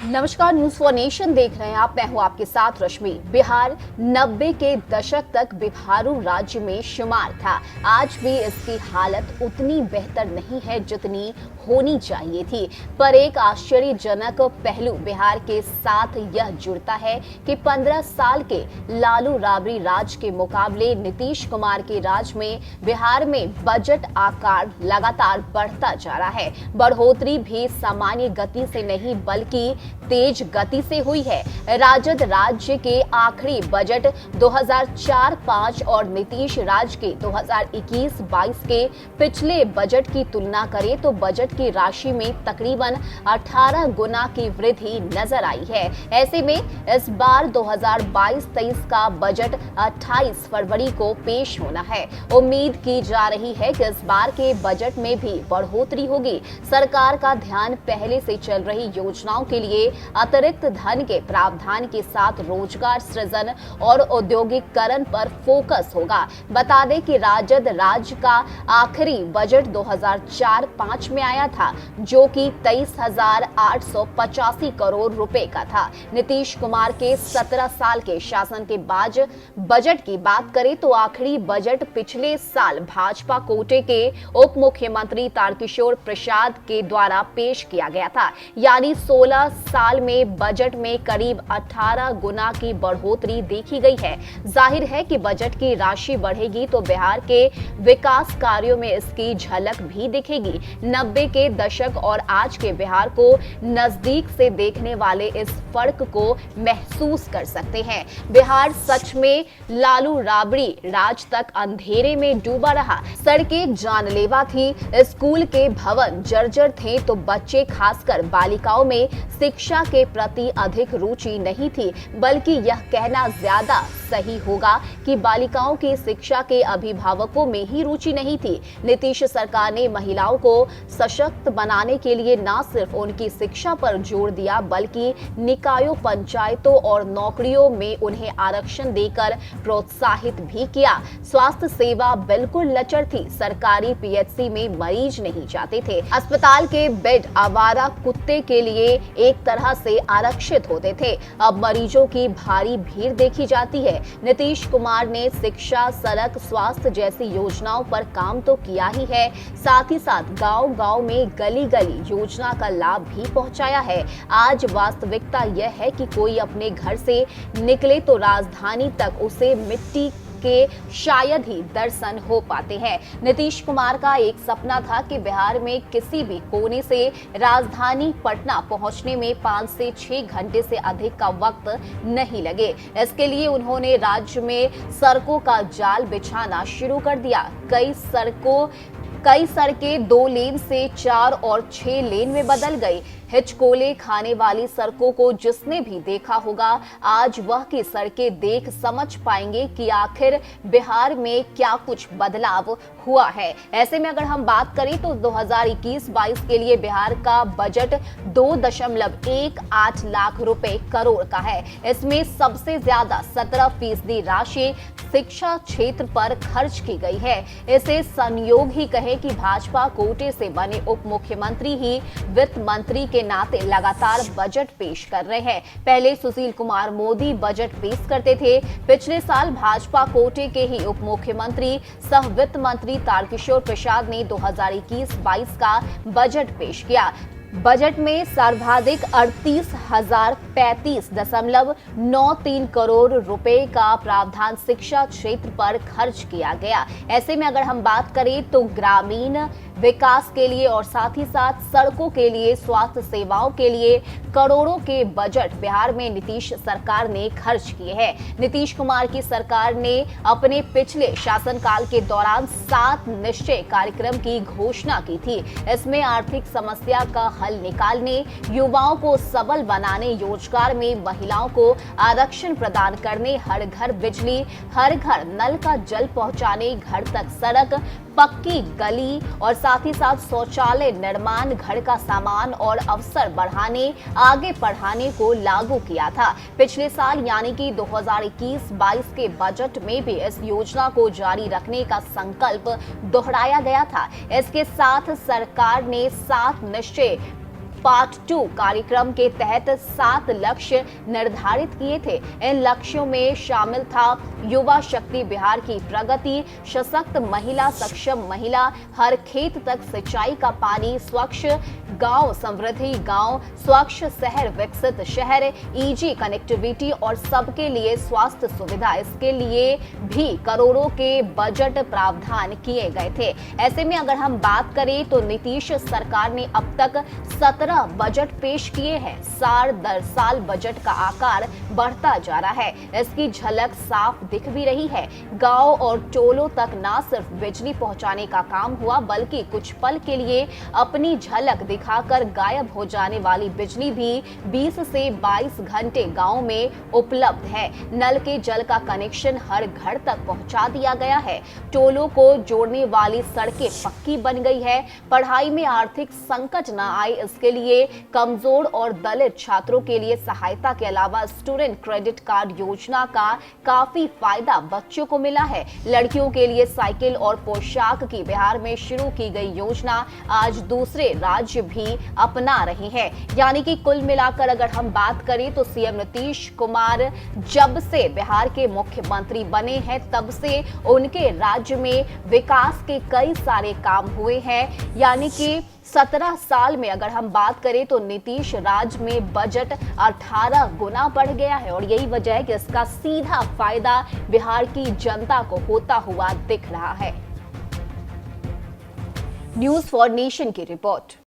नमस्कार, news for nation देख रहे हैं आप। मैं हूं आपके साथ रश्मि। बिहार 90 के दशक तक बिहारू राज्य में शुमार था। आज भी इसकी हालत उतनी बेहतर नहीं है जितनी होनी चाहिए थी, पर एक आश्चर्यजनक पहलू बिहार के साथ यह जुड़ता है कि 15 साल के लालू राबड़ी राज के मुकाबले नीतीश कुमार के राज में बिहार में बजट आकार लगातार बढ़ता जा रहा है। बढ़ोतरी भी सामान्य गति से नहीं बल्कि तेज गति से हुई है। राजद राज्य के आखिरी बजट 2004-05 और नीतीश राज के 2021-22 के पिछले बजट की तुलना करें तो बजट की राशि में तकरीबन 18 गुना की वृद्धि नजर आई है। ऐसे में इस बार 2022-23 का बजट 28 फरवरी को पेश होना है। उम्मीद की जा रही है कि इस बार के बजट में भी बढ़ोतरी होगी। सरकार का ध्यान पहले से चल रही योजनाओं के लिए अतिरिक्त धन के प्रावधान के साथ रोजगार सृजन और औद्योगिकरण पर फोकस होगा। बता दें कि राजद राज्य का आखिरी बजट 2004-05 में आया था, जो कि 23,885 करोड़ रुपए का था। नीतीश कुमार के 17 साल के शासन के बाद बजट की बात करें तो आखिरी बजट पिछले साल भाजपा कोटे के उप मुख्यमंत्री तारकिशोर प्रसाद के द्वारा पेश किया गया था। यानी 16 साल में बजट में करीब 18 गुना की बढ़ोतरी देखी गई है। जाहिर है कि बजट की राशि बढ़ेगी तो बिहार के विकास कार्यों में इसकी झलक भी दिखेगी। 90 के दशक और आज के बिहार को नजदीक से देखने वाले इस फर्क को महसूस कर सकते हैं। बिहार सच में लालू राबड़ी राज तक अंधेरे में डूबा रहा। सड़कें जानलेवा थी, स्कूल के भवन जर्जर थे तो बच्चे खासकर बालिकाओं में शिक्षा के प्रति अधिक रुचि नहीं थी, बल्कि यह कहना ज्यादा सही होगा कि बालिकाओं की शिक्षा के अभिभावकों में ही रुचि नहीं थी। नीतीश सरकार ने महिलाओं को सशक्त बनाने के लिए न सिर्फ उनकी शिक्षा पर जोर दिया, बल्कि निकायों, पंचायतों और नौकरियों में उन्हें आरक्षण देकर प्रोत्साहित भी किया। स्वास्थ्य सेवा बिल्कुल लचर थी। सरकारी पीएचसी में मरीज नहीं जाते थे। अस्पताल के बेड आवारा कुत्ते के लिए एक तरह से आरक्षित होते थे। अब मरीजों की भारी भीड़ देखी जाती है। नीतीश कुमार ने शिक्षा, सड़क, स्वास्थ्य जैसी योजनाओं पर काम तो किया ही है, साथ ही साथ गांव-गांव में गली-गली योजना का लाभ भी पहुंचाया है। आज वास्तविकता यह है कि कोई अपने घर से निकले तो राजधानी तक उसे मिट्टी के शायद ही दर्शन हो पाते हैं। नीतीश कुमार का एक सपना था कि बिहार में किसी भी कोने से राजधानी पटना पहुंचने में 5 से 6 घंटे से अधिक का वक्त नहीं लगे। इसके लिए उन्होंने राज्य में सड़कों का जाल बिछाना शुरू कर दिया। कई सड़कें 2 लेन से 4 और 6 लेन में बदल गई। हिचकोले खाने वाली सड़कों को जिसने भी देखा होगा, आज वह की सड़कें देख समझ पाएंगे कि आखिर बिहार में क्या कुछ बदलाव हुआ है। ऐसे में अगर हम बात करें तो 2021-22 के लिए बिहार का बजट 2.18 लाख रुपए करोड़ का है। इसमें सबसे ज्यादा 17% राशि शिक्षा क्षेत्र पर खर्च की गई है। इसे संयोग ही कहें कि भाजपा कोटे से बने उप मुख्यमंत्री ही वित्त मंत्री के नाते लगातार बजट पेश कर रहे हैं। पहले सुशील कुमार मोदी बजट पेश करते थे। पिछले साल भाजपा कोटे के ही उप मुख्यमंत्री सह वित्त मंत्री तारकिशोर प्रसाद ने 2021-22 का बजट पेश किया। बजट में सर्वाधिक 38,035.93 करोड़ रुपए का प्रावधान शिक्षा क्षेत्र पर खर्च किया गया। ऐसे में अगर हम बात करें तो ग्रामीण विकास के लिए और साथ ही साथ सड़कों के लिए, स्वास्थ्य सेवाओं के लिए करोड़ों के बजट बिहार में नीतीश सरकार ने खर्च किए हैं। नीतीश कुमार की सरकार ने अपने पिछले शासनकाल के दौरान 7 निश्चय कार्यक्रम की घोषणा की थी। इसमें आर्थिक समस्या का हल निकालने, युवाओं को सबल बनाने, रोजगार में महिलाओं को आरक्षण प्रदान करने, हर घर बिजली, हर घर नल का जल पहुंचाने, घर तक सड़क, पक्की गली और साथ ही साथ शौचालय निर्माण, घर का सामान और अवसर बढ़ाने, आगे बढ़ाने को लागू किया था। पिछले साल यानी कि 2021-22 के बजट में भी इस योजना को जारी रखने का संकल्प दोहराया गया था। इसके साथ सरकार ने 7 निश्चय पार्ट 2 कार्यक्रम के तहत 7 लक्ष्य निर्धारित किए थे। इन लक्ष्यों में शामिल था युवा शक्ति बिहार की प्रगति, सशक्त महिला, सक्षम महिला, हर खेत तक सिंचाई का पानी, स्वच्छ गांव, समृद्धि गांव, स्वच्छ शहर, विकसित शहर, ईजी कनेक्टिविटी और सबके लिए स्वास्थ्य सुविधा। इसके लिए भी करोड़ों के बजट प्रावधान किए गए थे। ऐसे में अगर हम बात करें तो नीतीश सरकार ने अब तक 17 बजट पेश किए हैं। साल दर साल बजट का आकार बढ़ता जा रहा है। इसकी झलक साफ दिख भी रही है। गांव और टोलों तक न सिर्फ बिजली पहुंचाने का काम हुआ, बल्कि कुछ पल के लिए अपनी झलक दिखाकर गायब हो जाने वाली बिजली भी 20 से 22 घंटे गांव में उपलब्ध है। नल के जल का कनेक्शन हर घर तक पहुंचा दिया गया है। टोलों को जोड़ने वाली सड़कें पक्की बन गई है। पढ़ाई में आर्थिक संकट न आए, इसके लिए कमजोर और दलित छात्रों के लिए सहायता के अलावा स्टूडेंट क्रेडिट कार्ड योजना का काफी फायदा बच्चों को मिला है। लड़कियों के लिए साइकिल और पोशाक की बिहार में शुरू की गई योजना आज दूसरे राज्य भी अपना रहे हैं। यानी कि कुल मिलाकर अगर हम बात करें तो सीएम नीतीश कुमार जब से बिहार के मुख्यमंत्री बने हैं, तब से उनके राज्य में विकास के कई सारे काम हुए हैं। यानी कि 17 साल में अगर हम बात करें तो नीतीश राज में बजट 18 गुना बढ़ गया है और यही वजह है कि इसका सीधा फायदा बिहार की जनता को होता हुआ दिख रहा है। न्यूज़ फॉर नेशन की रिपोर्ट।